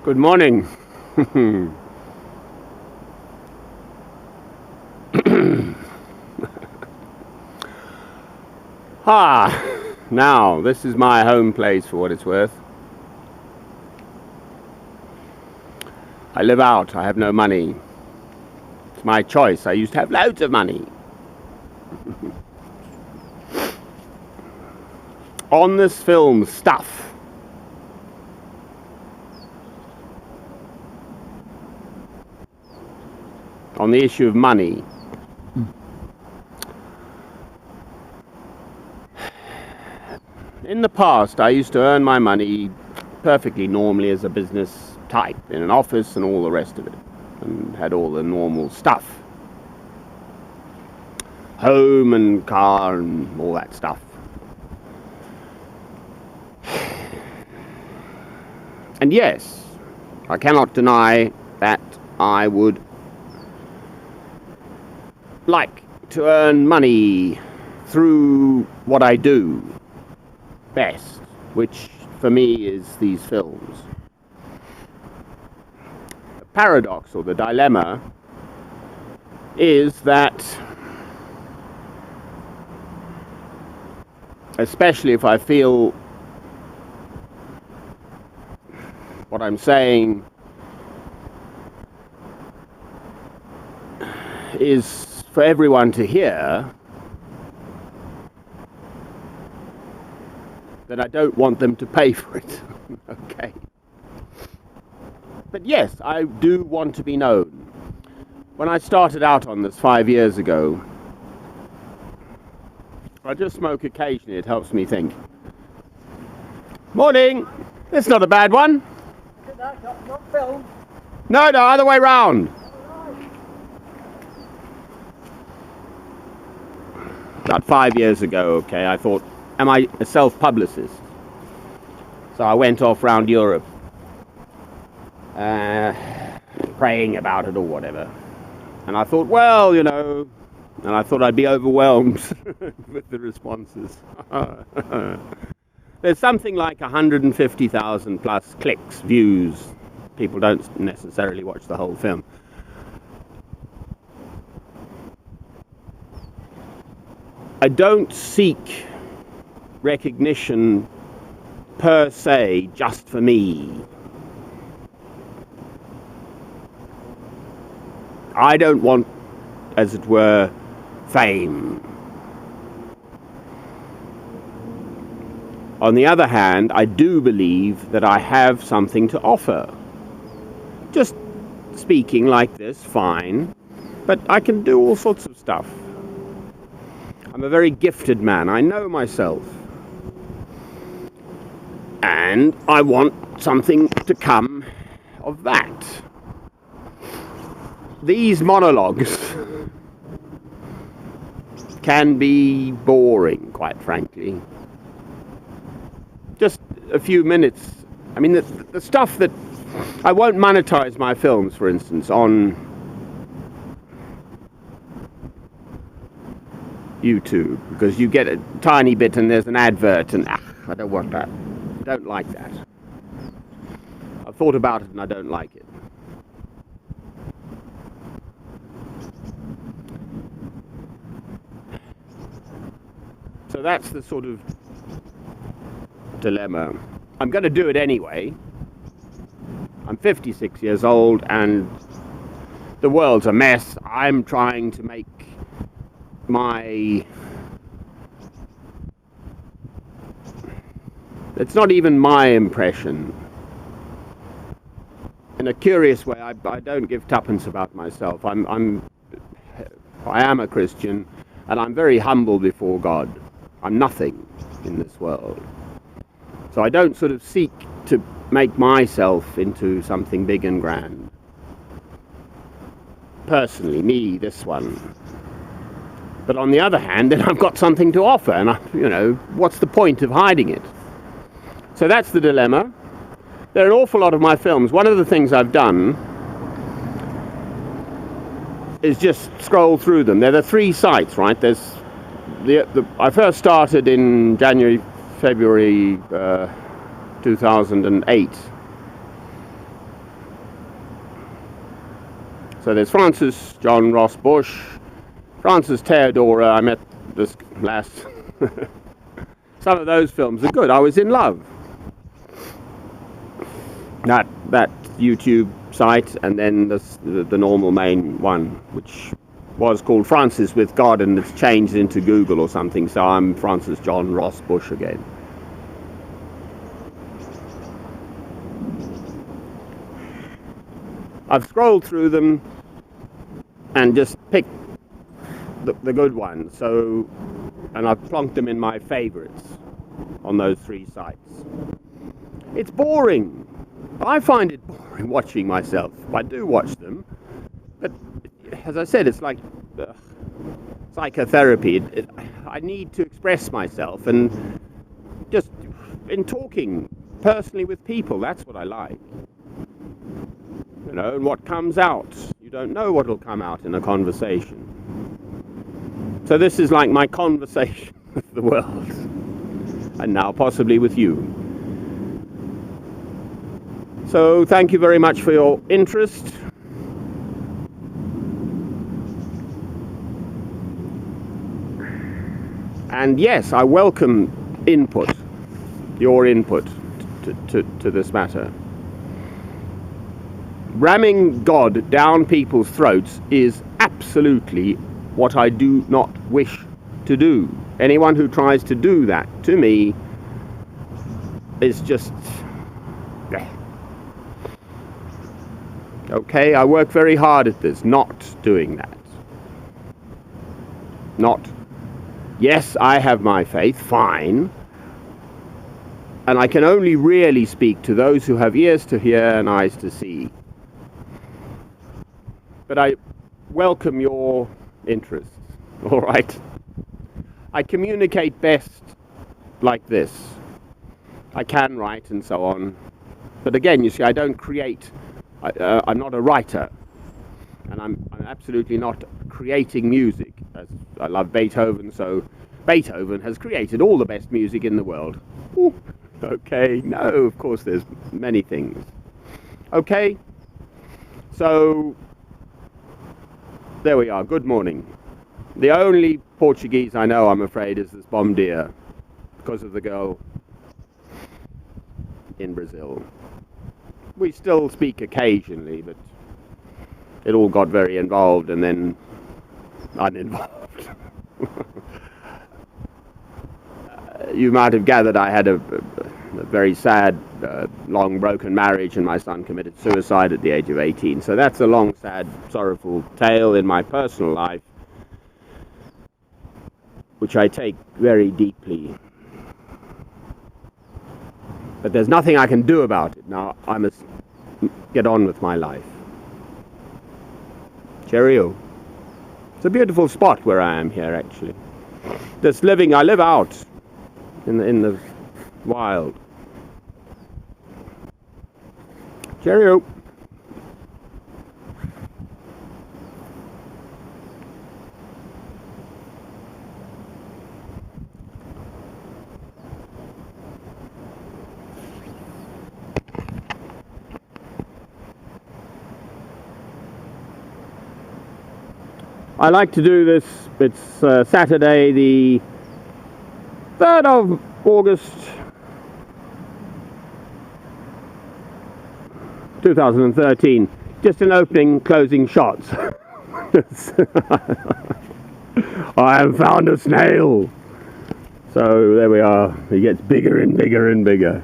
Good morning. Now, this is my home place for what it's worth. I live out, I have no money. It's my choice, I used to have loads of money. On this film, Stuff. On the issue of money. In the past, I used to earn my money perfectly normally as a business type, in an office and all the rest of it, and had all the normal stuff. Home and car and all that stuff. And yes, I cannot deny that I would like to earn money through what I do best, which for me is these films. The paradox or the dilemma is that, especially if I feel what I'm saying is for everyone to hear, that I don't want them to pay for it. Okay. But yes, I do want to be known. When I started out on this 5 years ago, I just smoke occasionally, it helps me think. Morning! It's not a bad one. Not film. No, other way round. About 5 years ago, okay, I thought, am I a self-publicist? So I went off round Europe, praying about it or whatever. And I thought, well, and I thought I'd be overwhelmed with the responses. There's something like 150,000 plus clicks, views. People don't necessarily watch the whole film. I don't seek recognition per se just for me. I don't want, as it were, fame. On the other hand, I do believe that I have something to offer. Just speaking like this, fine, but I can do all sorts of stuff. I'm a very gifted man, I know myself. And I want something to come of that. These monologues can be boring, quite frankly. Just a few minutes. I mean, the stuff that... I won't monetize my films, for instance, on YouTube, because you get a tiny bit and there's an advert and I don't want that. I don't like that. I've thought about it and I don't like it. So that's the sort of dilemma. I'm going to do it anyway. I'm 56 years old and the world's a mess. I'm trying to make it's not even my impression. In a curious way, I don't give tuppence about myself. I am a Christian, and I'm very humble before God. I'm nothing in this world. So I don't sort of seek to make myself into something big and grand. Personally, me, this one. But on the other hand, then I've got something to offer, and what's the point of hiding it? So that's the dilemma. There are an awful lot of my films. One of the things I've done is just scroll through them. There are 3 sites, right? There's I first started in February 2008. So there's Francis John Ross Bush, Frances Theodora. I met this last. Some of those films are good. I Was in Love. That YouTube site, and then the normal main one, which was called Francis with God, and it's changed into Google or something. So I'm Francis John Ross Bush again. I've scrolled through them and just picked the good ones. So, and I've plonked them in my favorites on those 3 sites. It's boring. I find it boring watching myself. I do watch them, but as I said, it's like psychotherapy. I need to express myself, and just in talking personally with people, that's what I like. You know, and what comes out, you don't know what will come out in a conversation. So this is like my conversation with the world, and now possibly with you. So thank you very much for your interest. And yes, I welcome input, your input to this matter. Ramming God down people's throats is absolutely what I do not wish to do. Anyone who tries to do that to me is just... Okay, I work very hard at this, not doing that. Not. Yes, I have my faith, fine. And I can only really speak to those who have ears to hear and eyes to see. But I welcome your interests, all right? I communicate best like this. I can write and so on. But again, you see, I don't create. I'm not a writer. And I'm absolutely not creating music. As I love Beethoven, so Beethoven has created all the best music in the world. Ooh, okay, no, of course there's many things. Okay, so there we are, good morning. The only Portuguese I know, I'm afraid, is this bom dia, because of the girl in Brazil. We still speak occasionally, but it all got very involved and then uninvolved. You might have gathered I had a very sad, long broken marriage, and my son committed suicide at the age of 18. So that's a long, sad, sorrowful tale in my personal life, which I take very deeply. But there's nothing I can do about it. Now I must get on with my life. Cheerio. It's a beautiful spot where I am here, actually. I live out in the wild. Cheerio. I like to do this. It's Saturday, the 3rd of August 2013. Just an opening, closing shots. I have found a snail. So there we are. It gets bigger and bigger and bigger.